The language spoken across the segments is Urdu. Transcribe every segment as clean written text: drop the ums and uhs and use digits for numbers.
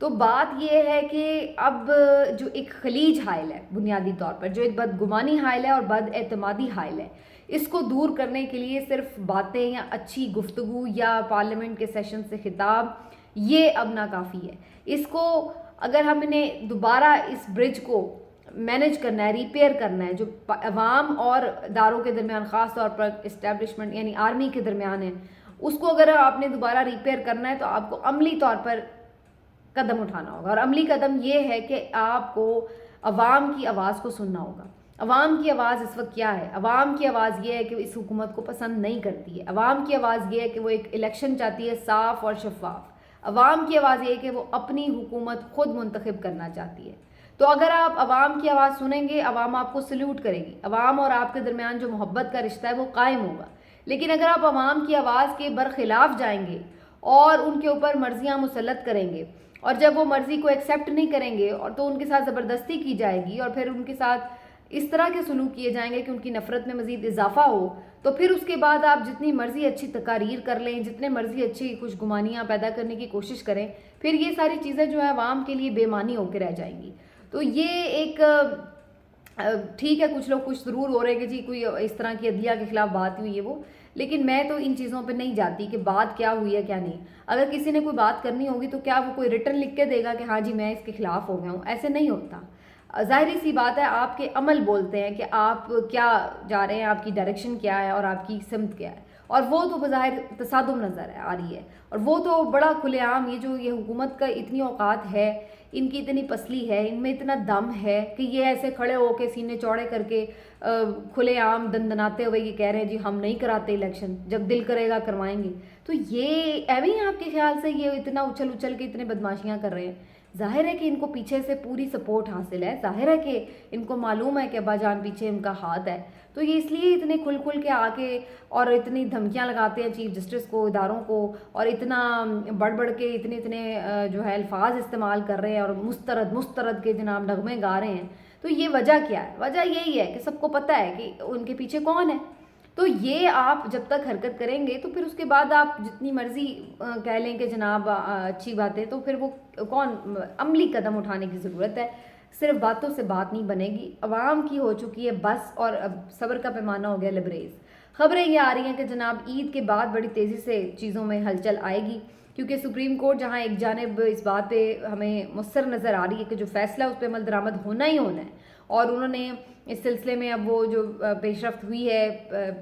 تو بات یہ ہے کہ اب جو ایک خلیج حائل ہے بنیادی طور پر، جو ایک بدگمانی حائل ہے اور بد اعتمادی حائل ہے، اس کو دور کرنے کے لیے صرف باتیں یا اچھی گفتگو یا پارلیمنٹ کے سیشن سے خطاب یہ اب ناکافی ہے. اس کو اگر ہم انہیں دوبارہ اس برج کو مینج کرنا ہے، ریپیئر کرنا ہے، جو عوام اور اداروں کے درمیان خاص طور پر اسٹیبلشمنٹ یعنی آرمی کے درمیان ہے، اس کو اگر آپ نے دوبارہ ریپیئر کرنا ہے تو آپ کو عملی طور پر قدم اٹھانا ہوگا. اور عملی قدم یہ ہے کہ آپ کو عوام کی آواز کو سننا ہوگا. عوام کی آواز اس وقت کیا ہے؟ عوام کی آواز یہ ہے کہ وہ اس حکومت کو پسند نہیں کرتی ہے. عوام کی آواز یہ ہے کہ وہ ایک الیکشن چاہتی ہے صاف اور شفاف. عوام کی آواز یہ ہے کہ وہ اپنی حکومت خود منتخب کرنا چاہتی ہے. تو اگر آپ عوام کی آواز سنیں گے، عوام آپ کو سلیوٹ کرے گی، عوام اور آپ کے درمیان جو محبت کا رشتہ ہے وہ قائم ہوگا. لیکن اگر آپ عوام کی آواز کے برخلاف جائیں گے اور ان کے اوپر مرضیاں مسلط کریں گے، اور جب وہ مرضی کو ایکسیپٹ نہیں کریں گے اور تو ان کے ساتھ زبردستی کی جائے گی اور پھر ان کے ساتھ اس طرح کے سلوک کیے جائیں گے کہ ان کی نفرت میں مزید اضافہ ہو، تو پھر اس کے بعد آپ جتنی مرضی اچھی تقاریر کر لیں، جتنے مرضی اچھی کچھ گمانیاں پیدا کرنے کی کوشش کریں، پھر یہ ساری چیزیں جو ہے عوام کے لیے بے معنی ہو کے رہ جائیں گی. تو یہ ایک ٹھیک ہے، کچھ لوگ کچھ ضرور ہو رہے کہ جی کوئی اس طرح کی عدلیہ کے خلاف بات ہوئی ہے وہ، لیکن میں تو ان چیزوں پہ نہیں جاتی کہ بات کیا ہوئی ہے کیا نہیں. اگر کسی نے کوئی بات کرنی ہوگی تو کیا وہ کوئی ریٹن لکھ کے دے گا کہ ہاں جی میں اس کے خلاف ہو گیا ہوں؟ ایسے نہیں ہوتا. ظاہری سی بات ہے، آپ کے عمل بولتے ہیں کہ آپ کیا جا رہے ہیں، آپ کی ڈائریکشن کیا ہے اور آپ کی سمت کیا ہے. اور وہ تو بظاہر تصادم نظر آ رہی ہے، اور وہ تو بڑا کھلے عام یہ حکومت کا اتنی اوقات ہے، ان کی اتنی پسلی ہے، ان میں اتنا دم ہے کہ یہ ایسے کھڑے ہو کے سینے چوڑے کر کے کھلے عام دندناتے ہوئے یہ کہہ رہے ہیں جی ہم نہیں کراتے الیکشن، جب دل کرے گا کروائیں گے. تو یہ ایویں آپ کے خیال سے یہ اتنا اچھل کے اتنے بدماشیاں کر رہے ہیں؟ ظاہر ہے کہ ان کو پیچھے سے پوری سپورٹ حاصل ہے، ظاہر ہے کہ ان کو معلوم ہے کہ ابا جان پیچھے ان کا ہاتھ ہے. تو یہ اس لیے اتنے کھل کے آ کے اور اتنی دھمکیاں لگاتے ہیں چیف جسٹس کو، اداروں کو، اور اتنا بڑھ کے اتنے جو ہے الفاظ استعمال کر رہے ہیں اور مسترد کے جناب نغمے گا رہے ہیں. تو یہ وجہ کیا ہے؟ وجہ یہی ہے کہ سب کو پتہ ہے کہ ان کے پیچھے کون ہے. تو یہ آپ جب تک حرکت کریں گے تو پھر اس کے بعد آپ جتنی مرضی کہہ لیں کہ جناب اچھی بات ہے، تو پھر وہ کون عملی قدم اٹھانے کی ضرورت ہے. صرف باتوں سے بات نہیں بنے گی. عوام کی ہو چکی ہے بس، اور اب صبر کا پیمانہ ہو گیا لبریز. خبریں یہ آ رہی ہیں کہ جناب عید کے بعد بڑی تیزی سے چیزوں میں ہلچل آئے گی، کیونکہ سپریم کورٹ جہاں ایک جانب اس بات پہ ہمیں مصر نظر آ رہی ہے کہ جو فیصلہ اس پہ عمل درآمد ہونا ہی ہونا ہے، اور انہوں نے اس سلسلے میں اب وہ جو پیش رفت ہوئی ہے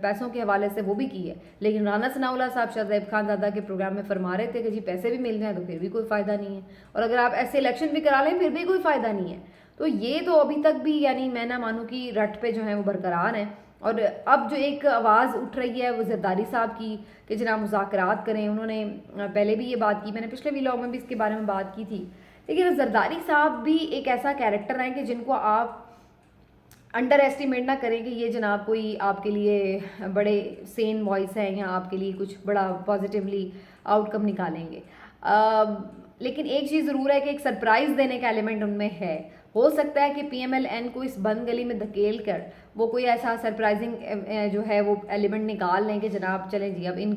پیسوں کے حوالے سے وہ بھی کی ہے. لیکن رانا ثناء اللہ صاحب شاہزیب خان زادہ کے پروگرام میں فرما رہے تھے کہ جی پیسے بھی مل جائیں تو پھر بھی کوئی فائدہ نہیں ہے، اور اگر آپ ایسے الیکشن بھی کرا لیں پھر بھی کوئی فائدہ نہیں ہے. تو یہ تو ابھی تک بھی یعنی میں نہ مانوں کی رٹ پہ جو ہیں وہ برقرار ہیں. اور اب جو ایک آواز اٹھ رہی ہے وہ زرداری صاحب کی کہ جناب مذاکرات کریں. انہوں نے پہلے بھی یہ بات کی، میں نے پچھلے ویلاگ میں بھی اس کے بارے میں بات کی تھی. لیکن زرداری صاحب بھی ایک ایسا کیریکٹر ہیں کہ جن کو آپ انڈر ایسٹیمیٹ نہ کریں کہ یہ جناب کوئی آپ کے لیے بڑے سین وائس ہیں یا آپ کے لیے کچھ بڑا پازیٹیولی آؤٹ کم نکالیں گے. لیکن ایک چیز ضرور ہے کہ ایک سرپرائز دینے کا ایلیمنٹ ان میں ہے. ہو سکتا ہے کہ پی ایم ایل این کو اس بند گلی میں دھکیل کر وہ کوئی ایسا سرپرائزنگ جو ہے وہ ایلیمنٹ نکال لیں کہ جناب چلیں جی اب ان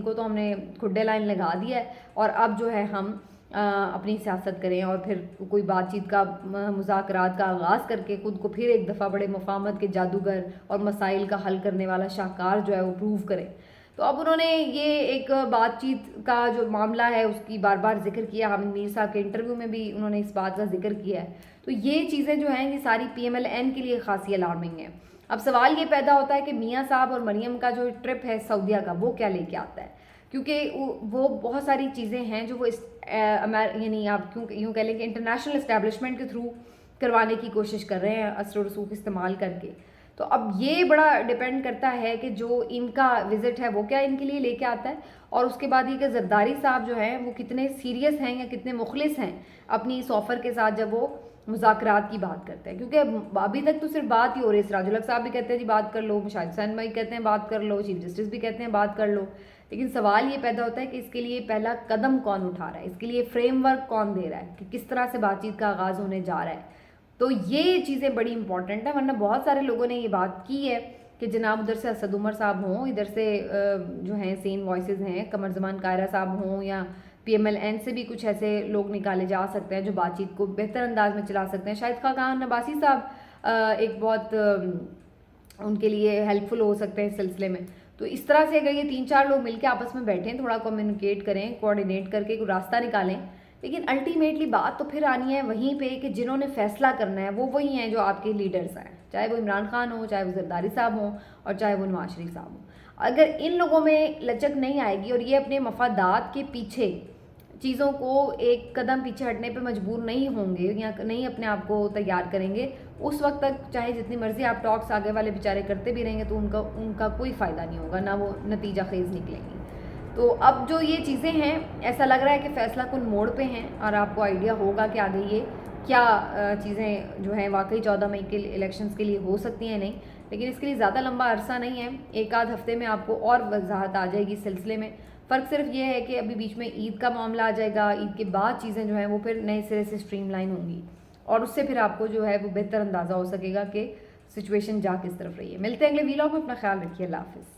کو تو ہم نے کھڈے لائن لگا دیا ہے، اور اب جو ہے ہم اپنی سیاست کریں، اور پھر کوئی بات چیت کا مذاکرات کا آغاز کر کے خود کو پھر ایک دفعہ بڑے مفاہمت کے جادوگر اور مسائل کا حل کرنے والا شاہکار جو ہے وہ پروو کریں. تو اب انہوں نے یہ ایک بات چیت کا جو معاملہ ہے اس کی بار بار ذکر کیا. حامد میر صاحب کے انٹرویو میں بھی انہوں نے اس بات کا ذکر کیا ہے. تو یہ چیزیں جو ہیں یہ ساری پی ایم ایل این کے لیے خاصی الارمنگ ہیں. اب سوال یہ پیدا ہوتا ہے کہ میاں صاحب اور مریم کا جو ٹرپ ہے سعودیہ کا وہ کیا لے کے آتا ہے، کیونکہ وہ بہت ساری چیزیں ہیں جو وہ یعنی آپ یوں کہہ لیں کہ انٹرنیشنل اسٹیبلشمنٹ کے تھرو کروانے کی کوشش کر رہے ہیں اثر و رسوخ استعمال کر کے. تو اب یہ بڑا ڈیپینڈ کرتا ہے کہ جو ان کا وزٹ ہے وہ کیا ان کے لیے لے کے آتا ہے، اور اس کے بعد یہ کہ زرداری صاحب جو ہیں وہ کتنے سیریس ہیں یا کتنے مخلص ہیں اپنی اس آفر کے ساتھ جب وہ مذاکرات کی بات کرتے ہیں. کیونکہ ابھی تک تو صرف بات ہی ہو رہی ہے. سراج الحق صاحب بھی کہتے ہیں جی بات کر لو، مشاہد حسین بھائی کہتے ہیں بات کر لو، چیف جسٹس بھی کہتے ہیں بات کر لو. لیکن سوال یہ پیدا ہوتا ہے کہ اس کے لیے پہلا قدم کون اٹھا رہا ہے، اس کے لیے فریم ورک کون دے رہا ہے کہ کس طرح سے بات چیت کا آغاز ہونے جا رہا ہے. تو یہ چیزیں بڑی امپورٹنٹ ہیں، ورنہ بہت سارے لوگوں نے یہ بات کی ہے کہ جناب ادھر سے اسد عمر صاحب ہوں، ادھر سے جو ہیں سین وائسز ہیں قمر زمان قاہرہ صاحب ہوں، یا PMLN سے بھی کچھ ایسے لوگ نکالے جا سکتے ہیں جو بات چیت کو بہتر انداز میں چلا سکتے ہیں. شاہد خاقان عباسی صاحب ایک بہت ان کے لیے ہیلپ فل ہو سکتے ہیں اس سلسلے میں. تو اس طرح سے اگر یہ 3-4 لوگ مل کے آپس میں بیٹھیں, تھوڑا کمیونیکیٹ کریں, کوآرڈینیٹ کر کے کوئی راستہ نکالیں. لیکن الٹیمیٹلی بات تو پھر آنی ہے وہیں پہ کہ جنہوں نے فیصلہ کرنا ہے وہ وہی ہیں جو آپ کے لیڈرز ہیں, چاہے وہ عمران خان ہوں, چاہے وہ زرداری صاحب ہوں, اور چاہے وہ نواز شریف صاحب ہوں. اگر ان لوگوں میں لچک نہیں آئے گی اور یہ اپنے مفادات کے پیچھے چیزوں کو ایک قدم پیچھے ہٹنے پہ مجبور نہیں ہوں گے یا نہیں اپنے آپ کو تیار کریں گے, اس وقت تک چاہے جتنی مرضی آپ ٹاکس آگے والے بیچارے کرتے بھی رہیں گے تو ان کا کوئی فائدہ نہیں ہوگا, نہ وہ نتیجہ خیز نکلیں گی. تو اب جو یہ چیزیں ہیں ایسا لگ رہا ہے کہ فیصلہ کن موڑ پہ ہیں, اور آپ کو آئیڈیا ہوگا کہ آگے یہ کیا چیزیں جو ہیں واقعی 14 مئی کے الیکشنز کے لیے ہو سکتی ہیں نہیں. لیکن اس کے لیے زیادہ لمبا عرصہ نہیں ہے, 1-8 ہفتے میں آپ کو اور وضاحت آ جائے گی اس سلسلے میں. فرق صرف یہ ہے کہ ابھی بیچ میں عید کا معاملہ آ جائے گا, عید کے بعد چیزیں جو ہیں وہ پھر نئے سرے سے اسٹریم لائن ہوں گی, اور اس سے پھر آپ کو جو ہے وہ بہتر اندازہ ہو سکے گا کہ سچویشن جا کس طرف رہی ہے. ملتے ہیں اگلے ویلاگ میں, اپنا خیال رکھیے, اللہ حافظ.